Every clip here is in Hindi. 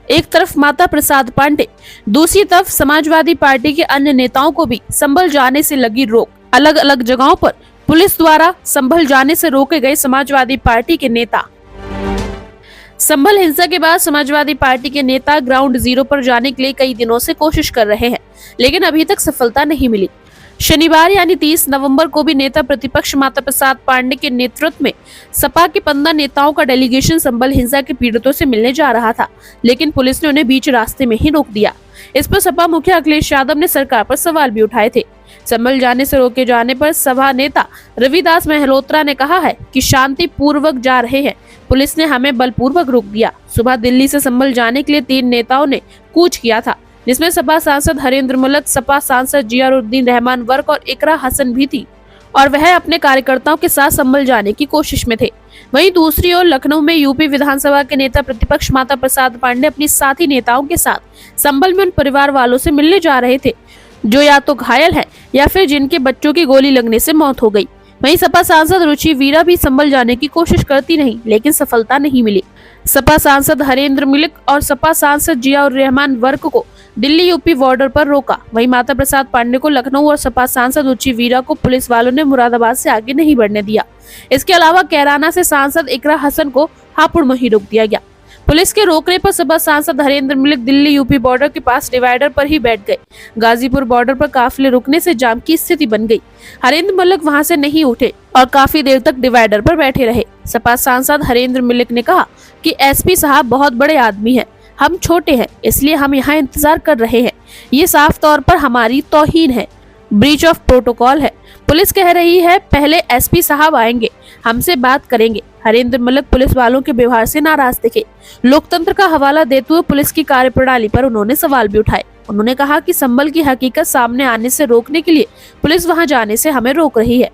एक तरफ माता प्रसाद पांडे, दूसरी तरफ समाजवादी पार्टी के अन्य नेताओं को भी संभल जाने से लगी रोक। अलग अलग जगहों पर पुलिस द्वारा संभल जाने से रोके गए समाजवादी पार्टी के नेता। संभल हिंसा के बाद समाजवादी पार्टी के नेता ग्राउंड जीरो पर जाने के लिए कई दिनों से कोशिश कर रहे हैं, लेकिन अभी तक सफलता नहीं मिली। शनिवार यानी 30 नवंबर को भी नेता प्रतिपक्ष माता प्रसाद पांडे के नेतृत्व में सपा के 15 नेताओं का डेलीगेशन संभल हिंसा के पीड़ितों से मिलने जा रहा था, लेकिन पुलिस ने उन्हें बीच रास्ते में ही रोक दिया। इस पर सपा मुखिया अखिलेश यादव ने सरकार पर सवाल भी उठाए थे। संभल जाने से रोके जाने पर सभा नेता रविदास मेहलोत्रा ने कहा है कि शांति पूर्वक जा रहे हैं, पुलिस ने हमें बलपूर्वक रोक दिया। सुबह दिल्ली से संभल जाने के लिए 3 नेताओं ने कूच किया था, जिसमें सपा सांसद हरेंद्र मलिक, सपा सांसद जियाउद्दीन रहमान वर्क और इकरा हसन भी थी, और वह अपने कार्यकर्ताओं के साथ संभल जाने की कोशिश में थे। वहीं दूसरी ओर लखनऊ में यूपी विधानसभा के नेता प्रतिपक्ष माता प्रसाद पांडे अपनी साथी नेताओं के साथ संभल में उन परिवार वालों से मिलने जा रहे थे जो या तो घायल हैं या फिर जिनके बच्चों की गोली लगने से मौत हो गई। वहीं सपा सांसद रुचि वीरा भी संभल जाने की कोशिश करती रही, लेकिन सफलता नहीं मिली। सपा सांसद हरेंद्र मलिक और सपा सांसद जियाउर रहमान वर्क को दिल्ली यूपी बॉर्डर पर रोका। वहीं माता प्रसाद पांडे को लखनऊ और सपा सांसद रुचि वीरा को पुलिस वालों ने मुरादाबाद से आगे नहीं बढ़ने दिया। इसके अलावा कैराना से सांसद इकरा हसन को हापुड़ में ही रोक दिया गया। पुलिस के रोकने पर सपा सांसद हरेंद्र मलिक दिल्ली यूपी बॉर्डर के पास डिवाइडर पर ही बैठ गए। गाजीपुर बॉर्डर पर काफिले रुकने से जाम की स्थिति बन गई। हरेंद्र मलिक वहां से नहीं उठे और काफी देर तक डिवाइडर पर बैठे रहे। सपा सांसद हरेंद्र मलिक ने कहा कि एसपी साहब बहुत बड़े आदमी हैं, हम छोटे हैं, इसलिए हम यहाँ इंतजार कर रहे हैं। ये साफ तौर पर हमारी तौहीन है, ब्रीच ऑफ प्रोटोकॉल है। पुलिस कह रही है पहले एसपी साहब आएंगे, हमसे बात करेंगे। हरेंद्र मलिक पुलिस वालों के व्यवहार से नाराज दिखे। लोकतंत्र का हवाला देते हुए पुलिस की कार्यप्रणाली पर उन्होंने सवाल भी उठाए। उन्होंने कहा कि संभल की हकीकत सामने आने से रोकने के लिए पुलिस वहां जाने से हमें रोक रही है।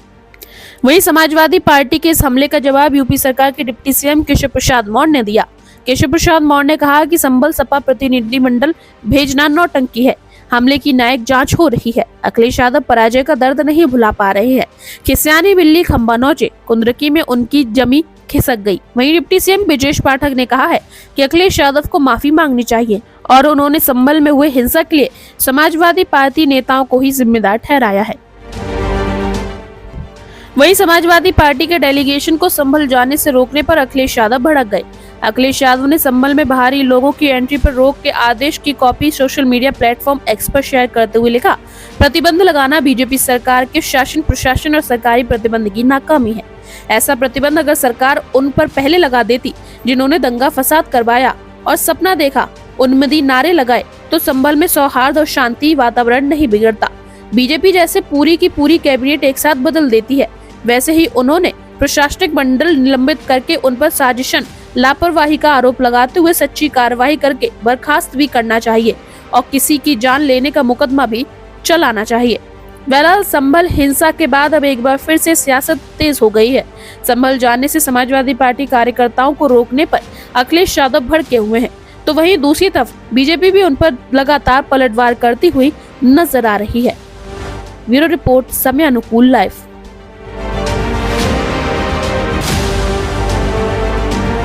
वहीं समाजवादी पार्टी के इस हमले का जवाब यूपी सरकार के डिप्टी सीएम केशव प्रसाद मौर्य ने दिया। केशव प्रसाद मौर्य ने कहा कि संभल सपा प्रतिनिधिमंडल भेजना नौटंकी है, हमले की न्यायिक जांच हो रही है। अखिलेश यादव पराजय का दर्द नहीं भुला पा रहे हैं। खिसियानी बिल्ली खंबा नोचे, कुंदरकी में उनकी जमी खिसक गई। वहीं डिप्टी सीएम ब्रिजेश पाठक ने कहा है कि अखिलेश यादव को माफी मांगनी चाहिए और उन्होंने संभल में हुए हिंसा के लिए समाजवादी पार्टी नेताओं को ही जिम्मेदार ठहराया है। वहीं समाजवादी पार्टी के डेलीगेशन को संभल जाने से रोकने पर अखिलेश यादव भड़क गए। अखिलेश यादव ने संभल में बाहरी लोगों की एंट्री पर रोक के आदेश की copy social media platform x पर शेयर करते हुए लिखा, प्रतिबंध लगाना बीजेपी सरकार के शासन प्रशासन और सरकारी प्रतिबंध की नाकामी है। ऐसा प्रतिबंध अगर सरकार उन पर पहले लगा देती जिन्होंने दंगा फसाद करवाया और सपना देखा, उन्मदी नारे लगाए, तो संभल में सौहार्द और शांति वातावरण नहीं बिगड़ता। बीजेपी जैसे पूरी की पूरी कैबिनेट एक साथ बदल देती है, वैसे ही उन्होंने प्रशासनिक मंडल निलंबित करके उन पर साजिशन लापरवाही का आरोप लगाते हुए सच्ची कार्रवाई करके बर्खास्त भी करना चाहिए और किसी की जान लेने का मुकदमा भी चलाना चाहिए। बहरहाल संभल हिंसा के बाद अब एक बार फिर से सियासत तेज हो गई है। संभल जाने से समाजवादी पार्टी कार्यकर्ताओं को रोकने पर अखिलेश यादव भड़के हुए हैं, तो वहीं दूसरी तरफ बीजेपी भी उन पर लगातार पलटवार करती हुई नजर आ रही है। ब्यूरो रिपोर्ट, समय अनुकूल लाइव।